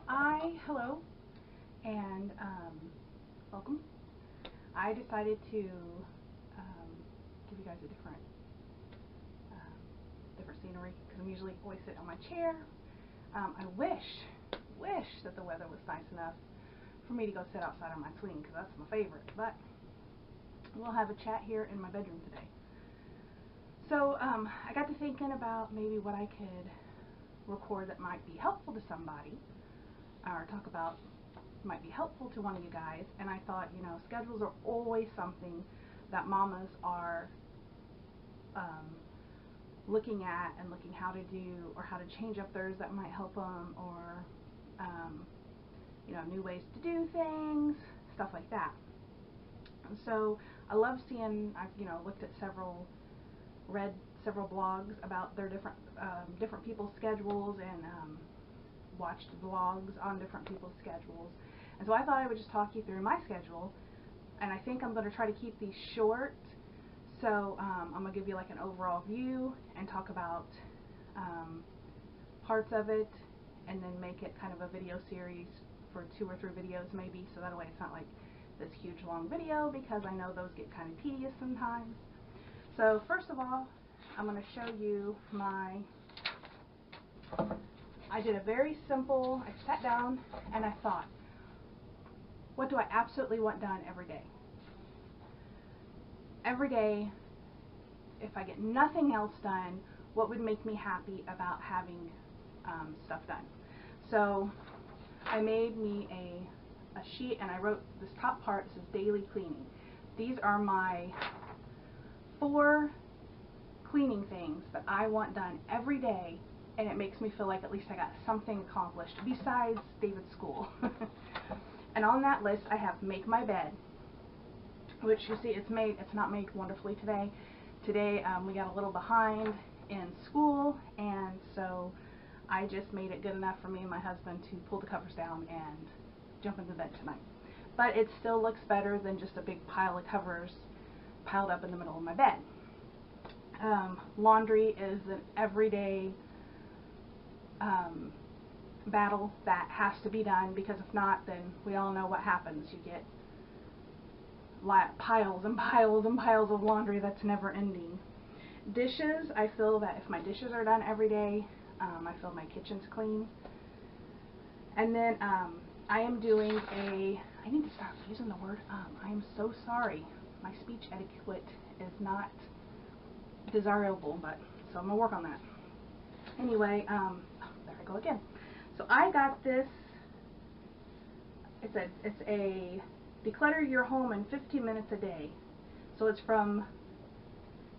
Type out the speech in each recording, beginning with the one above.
Hello, and welcome. I decided to give you guys a different scenery because I'm usually always sitting on my chair. I wish that the weather was nice enough for me to go sit outside on my swing because that's my favorite. But we'll have a chat here in my bedroom today. So I got to thinking about maybe what I could record that might be helpful to somebody, or talk about might be helpful to one of you guys. And I thought, you know, schedules are always something that mamas are looking at and looking how to do, or how to change up theirs that might help them, or you know, new ways to do things, stuff like that. And so I love seeing, I've looked at read several blogs about their different people's schedules, and watched vlogs on different people's schedules. And so I thought I would just talk you through my schedule, and I think I'm going to try to keep these short. So I'm going to give you like an overall view and talk about parts of it, and then make it kind of a video series for 2 or 3 videos maybe, so that way it's not like this huge long video, because I know those get kind of tedious sometimes. So first of all, I'm going to show you I did a very simple, I sat down and I thought, what do I absolutely want done every day? Every day, if I get nothing else done, what would make me happy about having stuff done? So I made me a sheet, and I wrote this top part. This is daily cleaning. These are my 4 cleaning things that I want done every day, and it makes me feel like at least I got something accomplished besides David's school. And on that list I have make my bed, which you see it's not made wonderfully today. Today we got a little behind in school, and so I just made it good enough for me and my husband to pull the covers down and jump into bed tonight. But it still looks better than just a big pile of covers piled up in the middle of my bed. Laundry is an everyday battle that has to be done, because if not, then we all know what happens. You get piles and piles and piles of laundry that's never ending. Dishes, I feel that if my dishes are done every day, I feel my kitchen's clean. And then I am doing I need to stop using the word I am so sorry. My speech etiquette is not desirable, but so I'm gonna work on that. Anyway, there I go again. So I got this. It's a declutter your home in 15 minutes a day. So it's from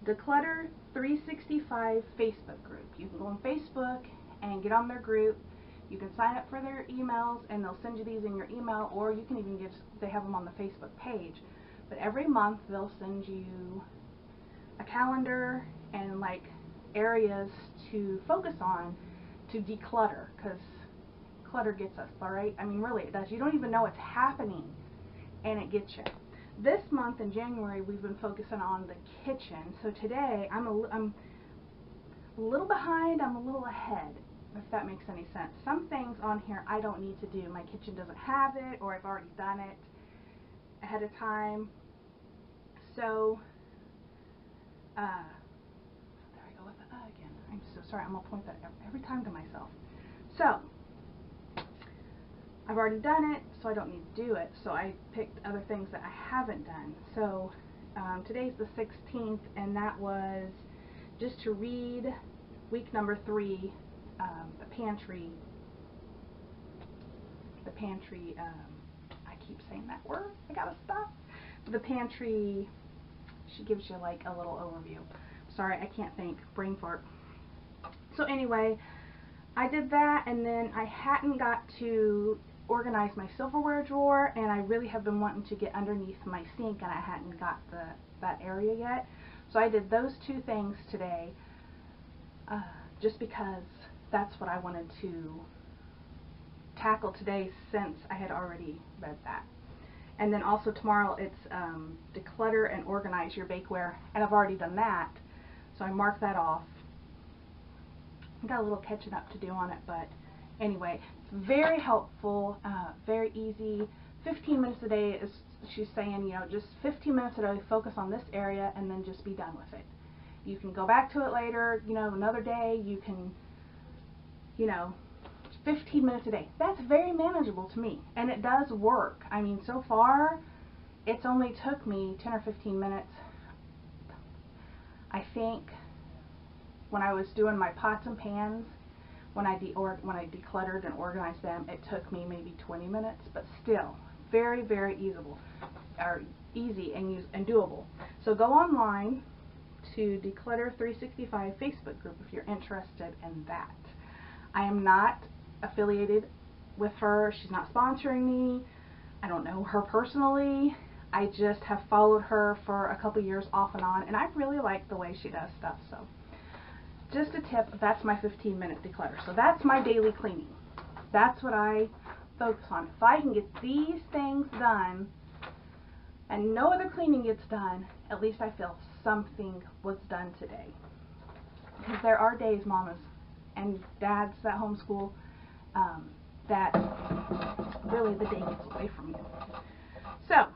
Declutter 365 Facebook group. You can go on Facebook and get on their group. You can sign up for their emails, and they'll send you these in your email, or you can even they have them on the Facebook page. But every month they'll send you a calendar and like areas to focus on to declutter, because clutter gets us, alright? I mean, really, it does. You don't even know it's happening, and it gets you. This month in January, we've been focusing on the kitchen. So today, I'm a little behind, I'm a little ahead, if that makes any sense. Some things on here I don't need to do. My kitchen doesn't have it, or I've already done it ahead of time. So, there I go with the again. I'm so sorry, I'm going to point that every time to myself. So, I've already done it, so I don't need to do it. So I picked other things that I haven't done. So today's the 16th, and that was just to read week number 3, the pantry, I keep saying that word, I gotta stop. The pantry, she gives you like a little overview. Sorry, I can't think, brain fart. So anyway, I did that, and then I hadn't got to organize my silverware drawer, and I really have been wanting to get underneath my sink, and I hadn't got that area yet. So I did those 2 things today, just because that's what I wanted to tackle today, since I had already read that. And then also tomorrow it's declutter and organize your bakeware, and I've already done that, so I marked that off. I've got a little catching up to do on it, but Anyway, it's very helpful, very easy. 15 minutes a day is, she's saying, you know, just 15 minutes a day, focus on this area and then just be done with it. You can go back to it later, you know, another day. You can, you know, 15 minutes a day. That's very manageable to me, and it does work. I mean, so far, it's only took me 10 or 15 minutes. I think when I was doing my pots and pans, when I decluttered and organized them, it took me maybe 20 minutes, but still, very, very easy and doable. So go online to Declutter 365 Facebook group if you're interested in that. I am not affiliated with her. She's not sponsoring me. I don't know her personally. I just have followed her for a couple years off and on, and I really like the way she does stuff. So just a tip, that's my 15-minute declutter. So that's my daily cleaning. That's what I focus on. If I can get these things done and no other cleaning gets done, at least I feel something was done today. Because there are days, mamas and dads that homeschool, that really the day gets away from you. So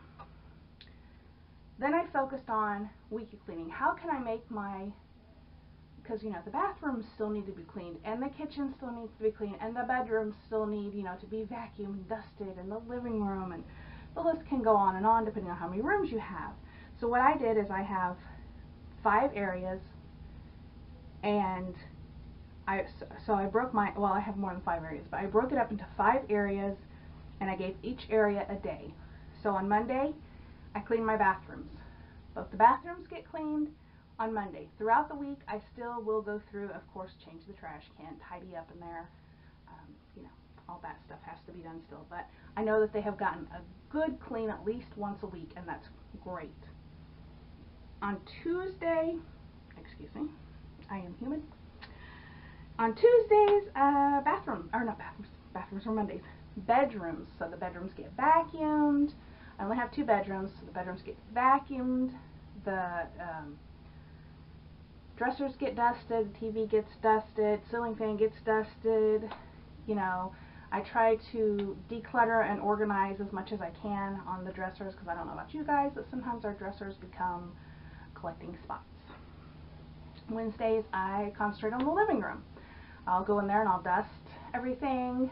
then I focused on weekly cleaning. How can I make my, because, you know, the bathrooms still need to be cleaned, and the kitchen still needs to be cleaned, and the bedrooms still need, you know, to be vacuumed and dusted, and the living room, and the list can go on and on depending on how many rooms you have. So what I did is I have 5 areas, and I broke my, well, I have more than 5 areas, but I broke it up into 5 areas, and I gave each area a day. So on Monday, I clean my bathrooms. Both the bathrooms get cleaned on Monday. Throughout the week, I still will go through, of course, change the trash can, tidy up in there. You know, all that stuff has to be done still. But I know that they have gotten a good clean at least once a week, and that's great. On Tuesday, excuse me, I am human. On Tuesdays, bathrooms are Mondays. Bedrooms, so the bedrooms get vacuumed. I only have 2 bedrooms, so the bedrooms get vacuumed. The dressers get dusted, the TV gets dusted, ceiling fan gets dusted. You know, I try to declutter and organize as much as I can on the dressers, because I don't know about you guys, but sometimes our dressers become collecting spots. Wednesdays, I concentrate on the living room. I'll go in there and I'll dust everything,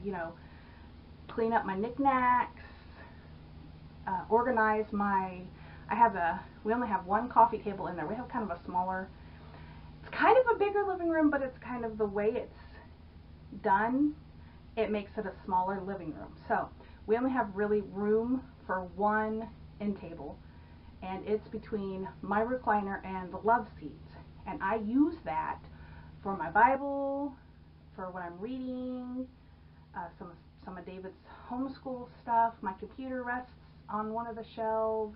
you know, clean up my knickknacks, organize my, we only have 1 coffee table in there. We have kind of a smaller, it's kind of a bigger living room, but it's kind of the way it's done, it makes it a smaller living room. So we only have really room for 1 end table, and it's between my recliner and the love seats. And I use that for my Bible, for what I'm reading, some of David's homeschool stuff. My computer rests on one of the shelves.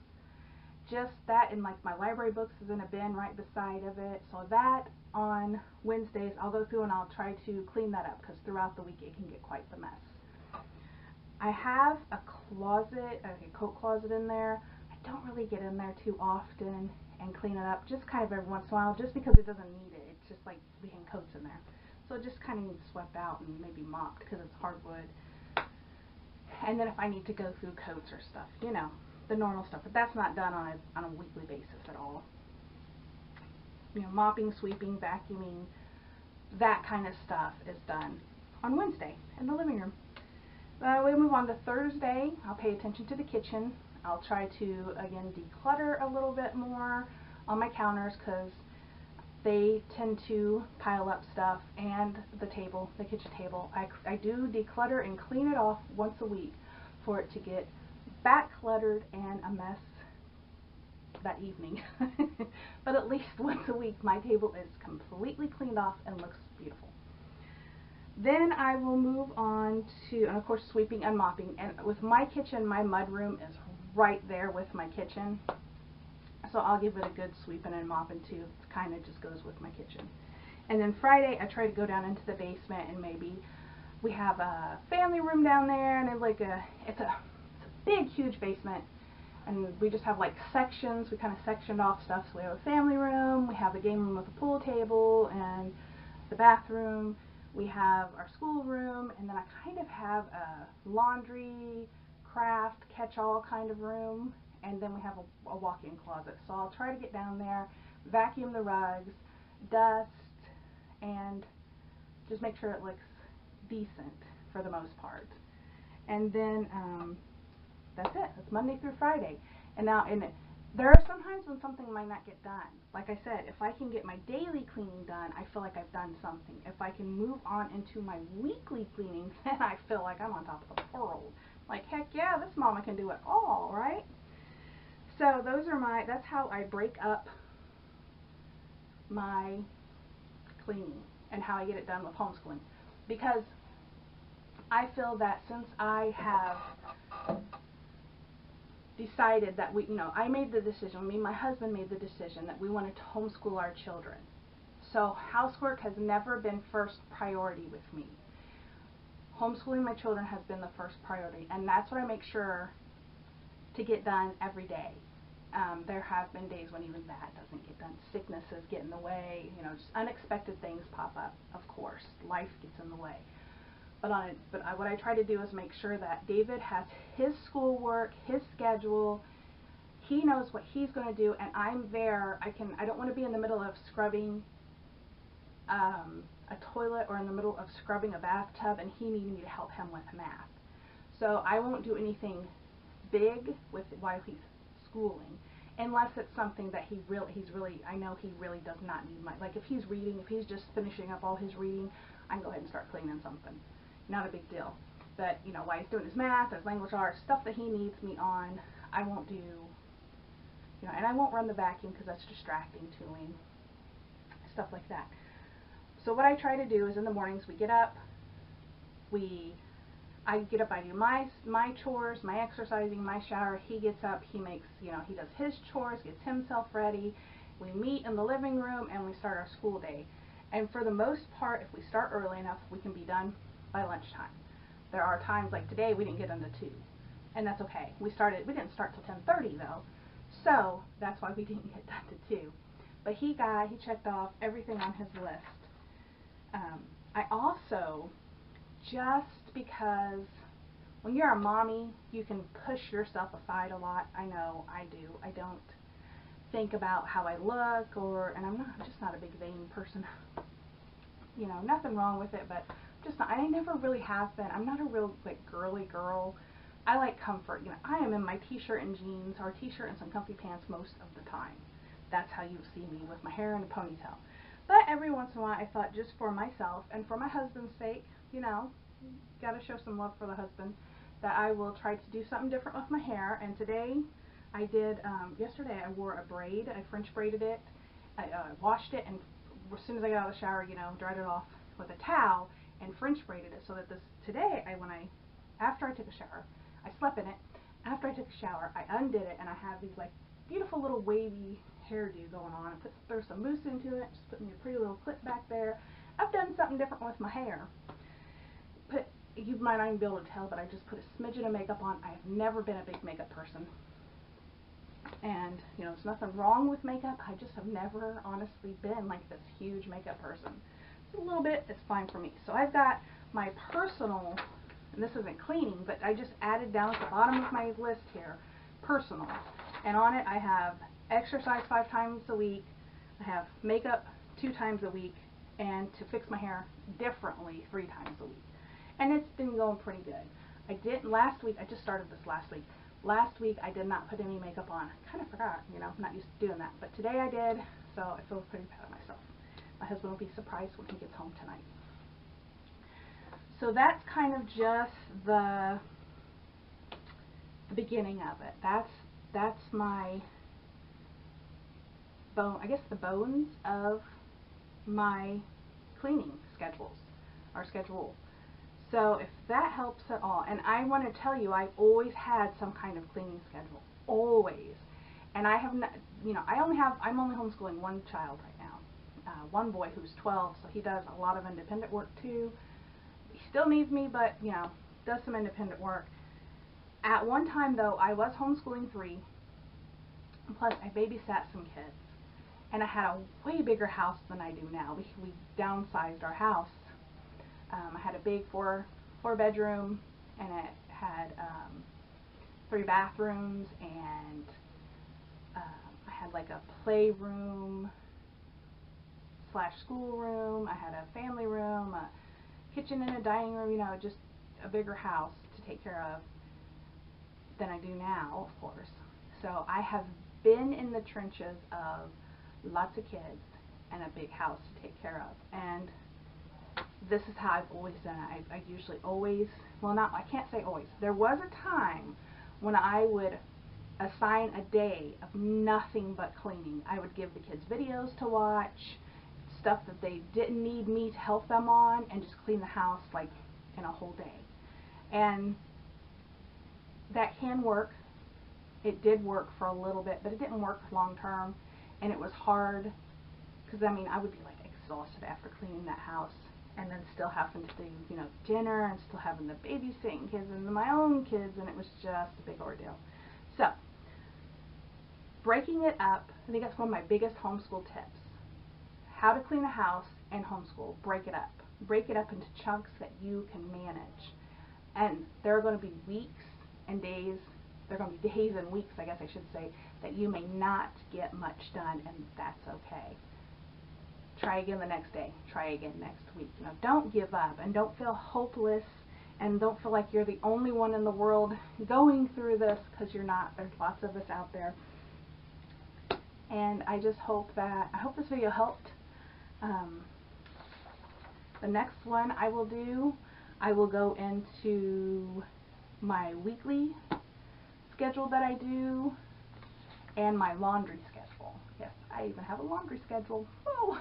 Just that, and like my library books is in a bin right beside of it. So that on Wednesdays I'll go through and I'll try to clean that up, because throughout the week it can get quite the mess. I have a closet, a coat closet in there. I don't really get in there too often and clean it up, just kind of every once in a while, just because it doesn't need it. It's just like we hang coats in there. So it just kind of needs swept out and maybe mopped because it's hardwood. And then if I need to go through coats or stuff, you know, the normal stuff. But that's not done on a weekly basis at all. You know, mopping, sweeping, vacuuming, that kind of stuff is done on Wednesday in the living room. We move on to Thursday. I'll pay attention to the kitchen. I'll try to, again, declutter a little bit more on my counters, because they tend to pile up stuff, and the table, the kitchen table. I do declutter and clean it off once a week for it to get back cluttered and a mess that evening. But at least once a week my table is completely cleaned off and looks beautiful. Then I will move on to, and of course, sweeping and mopping. And with my kitchen, my mudroom is right there with my kitchen. So I'll give it a good sweeping and mopping too. It kind of just goes with my kitchen. And then Friday, I try to go down into the basement, and maybe we have a family room down there, and it's a big, huge basement. And we just have like sections. We kind of sectioned off stuff. So we have a family room, we have a game room with a pool table, and the bathroom. We have our schoolroom, and then I kind of have a laundry, craft, catch-all kind of room, and then we have a walk-in closet. So I'll try to get down there, vacuum the rugs, dust, and just make sure it looks decent for the most part. And then that's it. It's Monday through Friday. And now, there are some times when something might not get done. Like I said, if I can get my daily cleaning done, I feel like I've done something. If I can move on into my weekly cleaning, then I feel like I'm on top of the world. Like, heck yeah, this mama can do it all, right? So that's how I break up my cleaning and how I get it done with homeschooling. Because I feel that since I have decided that I made the decision, me and my husband made the decision that we wanted to homeschool our children. So housework has never been first priority with me. Homeschooling my children has been the first priority, and that's what I make sure to get done every day. There have been days when even that doesn't get done. Sicknesses get in the way, just unexpected things pop up, of course. Life gets in the way. But what I try to do is make sure that David has his schoolwork, his schedule. He knows what he's going to do, and I'm there. I don't want to be in the middle of scrubbing a toilet or in the middle of scrubbing a bathtub, and he needing me to help him with math. So I won't do anything big while he's schooling, unless it's something that I know he really does not need like if he's reading, if he's just finishing up all his reading, I can go ahead and start cleaning something. Not a big deal. But, while he's doing his math, his language arts, stuff that he needs me on, I won't do, and I won't run the vacuum because that's distracting to him. Stuff like that. So what I try to do is in the mornings we get up, I do my chores, my exercising, my shower. He gets up, he makes, he does his chores, gets himself ready. We meet in the living room and we start our school day. And for the most part, if we start early enough, we can be done by lunchtime. There are times like today we didn't get done to 2, and that's okay. We didn't start till 10:30 though, so that's why we didn't get done to 2. But he checked off everything on his list. I also, just because when you're a mommy, you can push yourself aside a lot. I know I do. I don't think about how I look, and I'm just not a big vain person. Nothing wrong with it, but I never really have been. I'm not a real girly girl. I like comfort. I am in my t-shirt and jeans, or t-shirt and some comfy pants most of the time. That's how you see me, with my hair in a ponytail. But every once in a while, I thought, just for myself and for my husband's sake, gotta show some love for the husband, that I will try to do something different with my hair. And today, I did. Yesterday, I wore a braid. I French braided it. I washed it, and as soon as I got out of the shower, dried it off with a towel and French braided it, so that today, after I took a shower, I slept in it. After I took a shower, I undid it, and I have these beautiful little wavy hairdo going on. I threw some mousse into it, just put me a pretty little clip back there. I've done something different with my hair. You might not even be able to tell, but I just put a smidgen of makeup on. I have never been a big makeup person. And, there's nothing wrong with makeup. I just have never, honestly, been this huge makeup person. A little bit is fine for me. So I've got my personal, and this isn't cleaning, but I just added down at the bottom of my list here, personal. And on it I have exercise 5 times a week, I have makeup 2 times a week, and to fix my hair differently 3 times a week. And it's been going pretty good. Last week, I just started this last week. Last week I did not put any makeup on. I kind of forgot, I'm not used to doing that. But today I did, so I feel pretty proud of myself. My husband will be surprised when he gets home tonight. So that's kind of just the beginning of it. That's my the bones of my cleaning schedule. So if that helps at all, and I want to tell you, I've always had some kind of cleaning schedule, always. And I have not, I'm only homeschooling one child right now. One boy who's 12, so he does a lot of independent work too. He still needs me, but does some independent work. At one time though, I was homeschooling 3, plus I babysat some kids, and I had a way bigger house than I do now. We downsized our house I had a big four bedroom, and it had 3 bathrooms, and I had like a playroom / schoolroom. I had a family room, a kitchen and a dining room, you know, just a bigger house to take care of than I do now, of course. So I have been in the trenches of lots of kids and a big house to take care of, and this is how I've always done it. I usually always, well, not, I can't say always. There was a time when I would assign a day of nothing but cleaning. I would give the kids videos to watch, stuff that they didn't need me to help them on, and just clean the house like in a whole day. And that can work. It did work for a little bit, but it didn't work long term, and it was hard because, I mean, I would be like exhausted after cleaning that house, and then still having to do, you know, dinner, and still having the babysitting kids and my own kids, and it was just a big ordeal. So breaking it up, I think that's one of my biggest homeschool tips. How to clean a house and homeschool. Break it up. Break it up into chunks that you can manage. And there are going to be weeks and days, there are going to be days and weeks, I guess I should say, that you may not get much done, and that's okay. Try again the next day. Try again next week. You know, don't give up, and don't feel hopeless, and don't feel like you're the only one in the world going through this, because you're not. There's lots of us out there. And I just hope that, I hope this video helped. The next one I will do, I will go into my weekly schedule that I do, and my laundry schedule. Yes, I even have a laundry schedule. Whoa!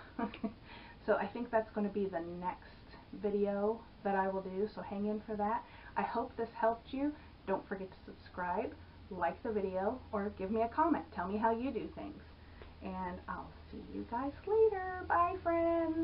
So I think that's going to be the next video that I will do, so hang in for that. I hope this helped you. Don't forget to subscribe, like the video, or give me a comment. Tell me how you do things. And I'll see you guys later. Bye, friends.